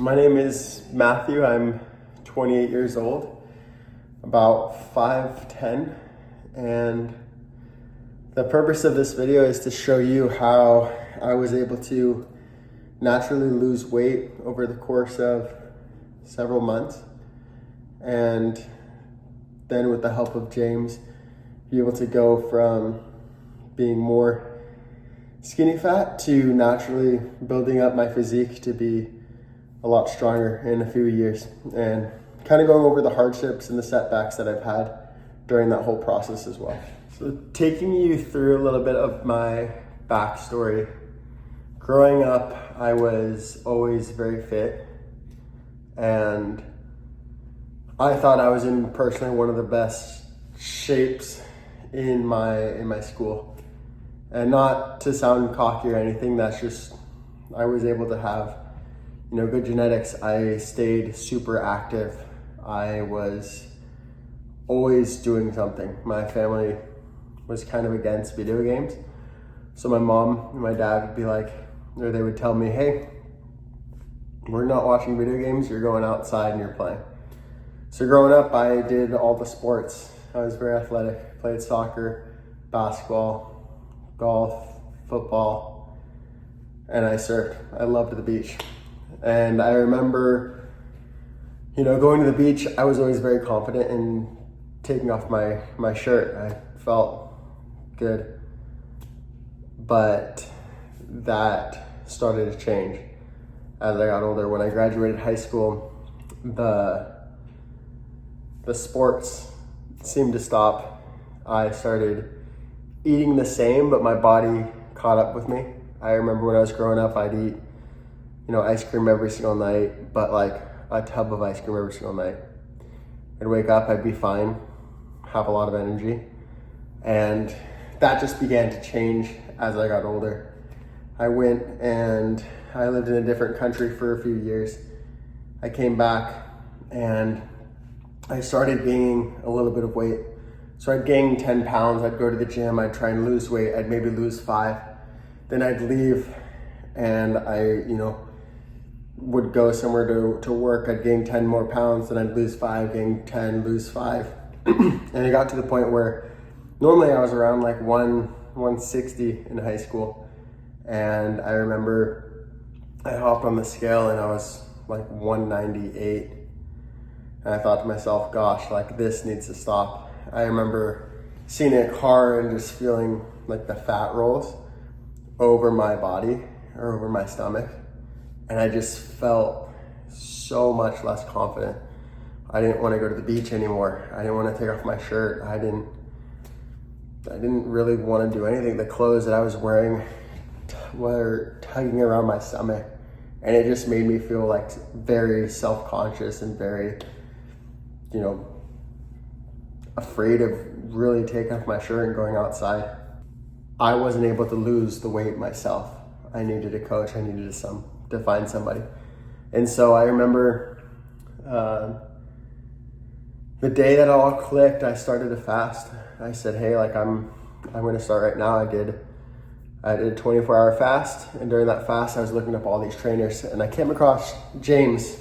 My name is Matthew. I'm 28 years old, about 5'10", and the purpose of this video is to show you how I was able to naturally lose weight over the course of several months, and then with the help of James, be able to go from being more skinny fat to naturally building up my physique to be a lot stronger in a few years, and kind of going over the hardships and the setbacks that I've had during that whole process as well. So taking you through a little bit of my backstory. Growing up, I was always very fit, and I thought I was in personally one of the best shapes in my school. And not to sound cocky or anything, that's just, I was able to have good genetics. I stayed super active. I was always doing something. My family was kind of against video games. So my mom and my dad would be like, or they would tell me, hey, we're not watching video games, you're going outside and you're playing. So growing up, I did all the sports. I was very athletic, played soccer, basketball, golf, football, and I surfed. I loved the beach. And I remember, going to the beach, I was always very confident in taking off my shirt. I felt good. But that started to change as I got older. When I graduated high school, the sports seemed to stop. I started eating the same, but my body caught up with me. I remember when I was growing up, I'd eat ice cream every single night, but like a tub of ice cream every single night. I'd wake up, I'd be fine, have a lot of energy. And that just began to change as I got older. I went and I lived in a different country for a few years. I came back and I started gaining a little bit of weight. So I'd gain 10 pounds, I'd go to the gym, I'd try and lose weight, I'd maybe lose 5. Then I'd leave and I, would go somewhere to work, I'd gain 10 more pounds, then I'd lose 5, gain 10, lose 5. And it got to the point where normally I was around like 160 in high school. And I remember I hopped on the scale and I was like 198. And I thought to myself, gosh, like this needs to stop. I remember seeing a car and just feeling like the fat rolls over my body or over my stomach. And I just felt so much less confident. I didn't want to go to the beach anymore. I didn't want to take off my shirt. I didn't really want to do anything. The clothes that I was wearing were tugging around my stomach. And it just made me feel like very self-conscious and very, afraid of really taking off my shirt and going outside. I wasn't able to lose the weight myself. I needed a coach. I needed to find somebody. And so I remember the day that it all clicked, I started to fast. I said, hey, like I'm going to start right now. I did a 24-hour fast, and during that fast, I was looking up all these trainers, and I came across James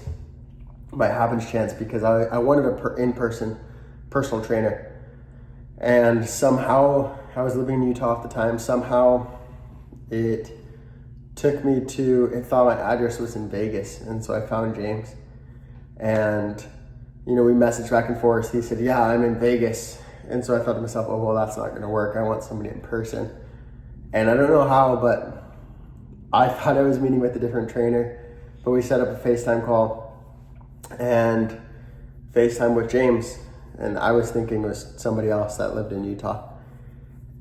by happenstance because I wanted an in-person personal trainer. And somehow, I was living in Utah at the time, somehow it took me to, it thought my address was in Vegas, and so I found James. And, we messaged back and forth. He said, yeah, I'm in Vegas. And so I thought to myself, oh, well, that's not gonna work. I want somebody in person. And I don't know how, but I thought I was meeting with a different trainer, but we set up a FaceTime call and FaceTime with James. And I was thinking it was somebody else that lived in Utah.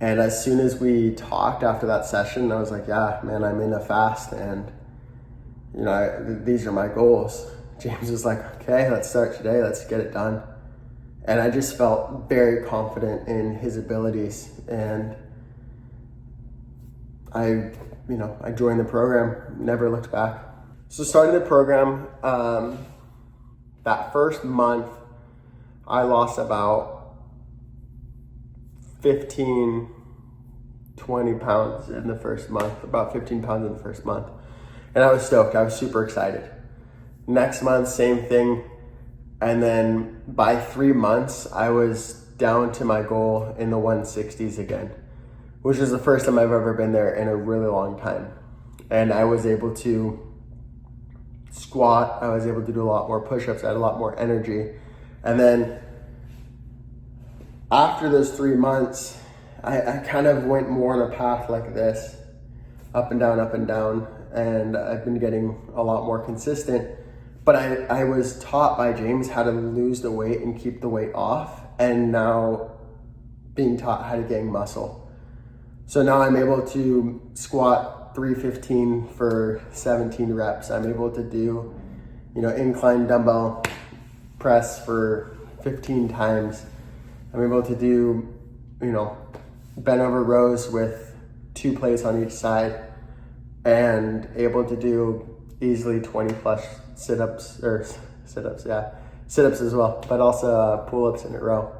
And as soon as we talked after that session, I was like, yeah, man, I'm in a fast and, these are my goals. James was like, okay, let's start today. Let's get it done. And I just felt very confident in his abilities. And I joined the program, never looked back. So starting the program, that first month, I lost about 15, 20 pounds in the first month, about 15 pounds in the first month. And I was stoked, I was super excited. Next month, same thing. And then by 3 months, I was down to my goal in the 160s again, which is the first time I've ever been there in a really long time. And I was able to squat, I was able to do a lot more push-ups, I had a lot more energy. And then after those 3 months, I kind of went more on a path like this, up and down, and I've been getting a lot more consistent. But I was taught by James how to lose the weight and keep the weight off, and now being taught how to gain muscle. So now I'm able to squat 315 for 17 reps. I'm able to do, incline dumbbell press for 15 times. I'm able to do, bent over rows with 2 plates on each side, and able to do easily 20 plus sit-ups as well, but also pull-ups in a row.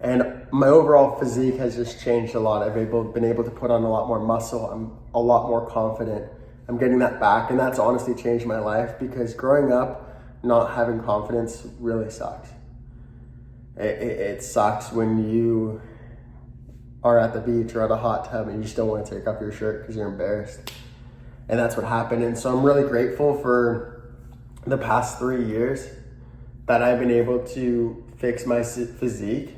And my overall physique has just changed a lot. I've been able to put on a lot more muscle. I'm a lot more confident. I'm getting that back, and that's honestly changed my life, because growing up not having confidence really sucks. It sucks when you are at the beach or at a hot tub and you just don't want to take off your shirt because you're embarrassed. And that's what happened. And so I'm really grateful for the past 3 years that I've been able to fix my physique,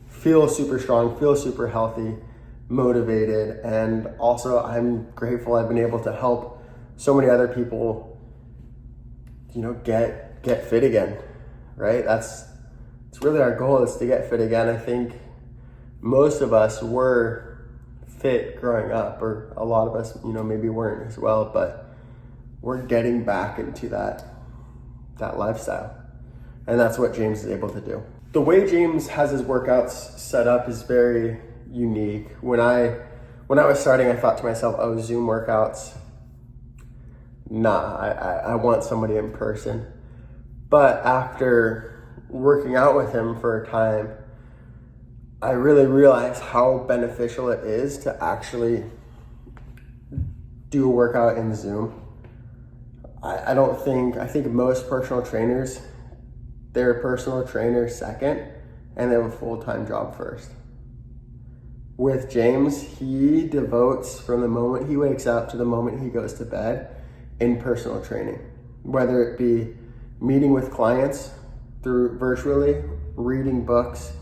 feel super strong, feel super healthy, motivated. And also I'm grateful I've been able to help so many other people, get fit again, right? It's really our goal, is to get fit again. I think most of us were fit growing up, or a lot of us, maybe weren't as well, but we're getting back into that lifestyle. And that's what James is able to do. The way James has his workouts set up is very unique. When I was starting, I thought to myself, oh, Zoom workouts, nah, I want somebody in person. But after working out with him for a time, I really realized how beneficial it is to actually do a workout in Zoom. I think most personal trainers, they're a personal trainer second, and they have a full-time job first. With James, he devotes from the moment he wakes up to the moment he goes to bed in personal training, whether it be meeting with clients through virtually, reading books,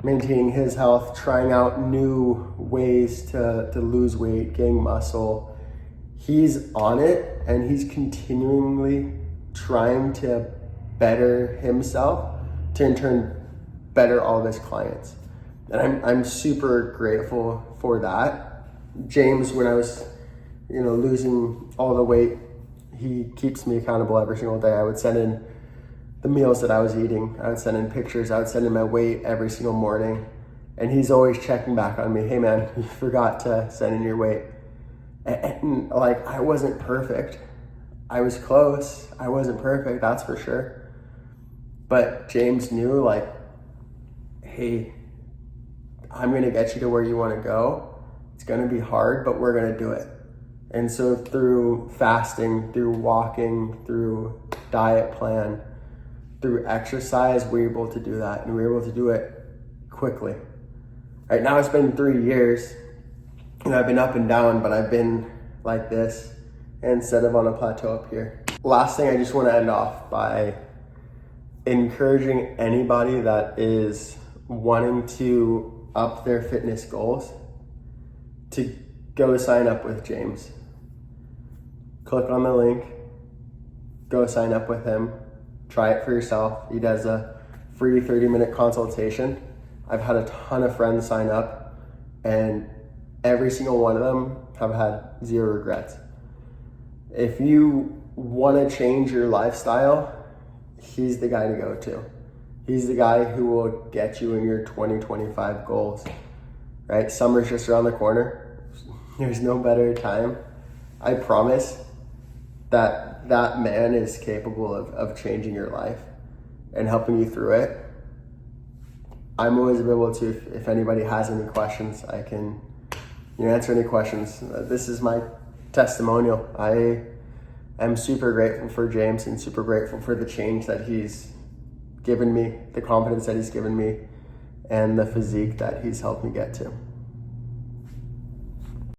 maintaining his health, trying out new ways to lose weight, gain muscle. He's on it, and he's continually trying to better himself to in turn better all of his clients. And I'm super grateful for that. James, when I was, losing all the weight, he keeps me accountable every single day. I would send in the meals that I was eating. I would send in pictures. I would send in my weight every single morning. And he's always checking back on me. Hey man, you forgot to send in your weight. And I wasn't perfect. I was close. I wasn't perfect, that's for sure. But James knew, hey, I'm gonna get you to where you wanna go. It's gonna be hard, but we're gonna do it. And so through fasting, through walking, through diet plan, through exercise, we're able to do that, and we're able to do it quickly. Right now it's been 3 years, and I've been up and down, but I've been like this instead of on a plateau up here. Last thing, I just want to end off by encouraging anybody that is wanting to up their fitness goals to go sign up with James. Click on the link, go sign up with him, try it for yourself. He does a free 30-minute consultation. I've had a ton of friends sign up, and every single one of them have had 0 regrets. If you want to change your lifestyle, he's the guy to go to. He's the guy who will get you in your 2025 goals, right? Summer's just around the corner. There's no better time. I promise that man is capable of changing your life and helping you through it. I'm always able to, if anybody has any questions, I can answer any questions. This is my testimonial. I'm super grateful for James and super grateful for the change that he's given me, the confidence that he's given me, and the physique that he's helped me get to.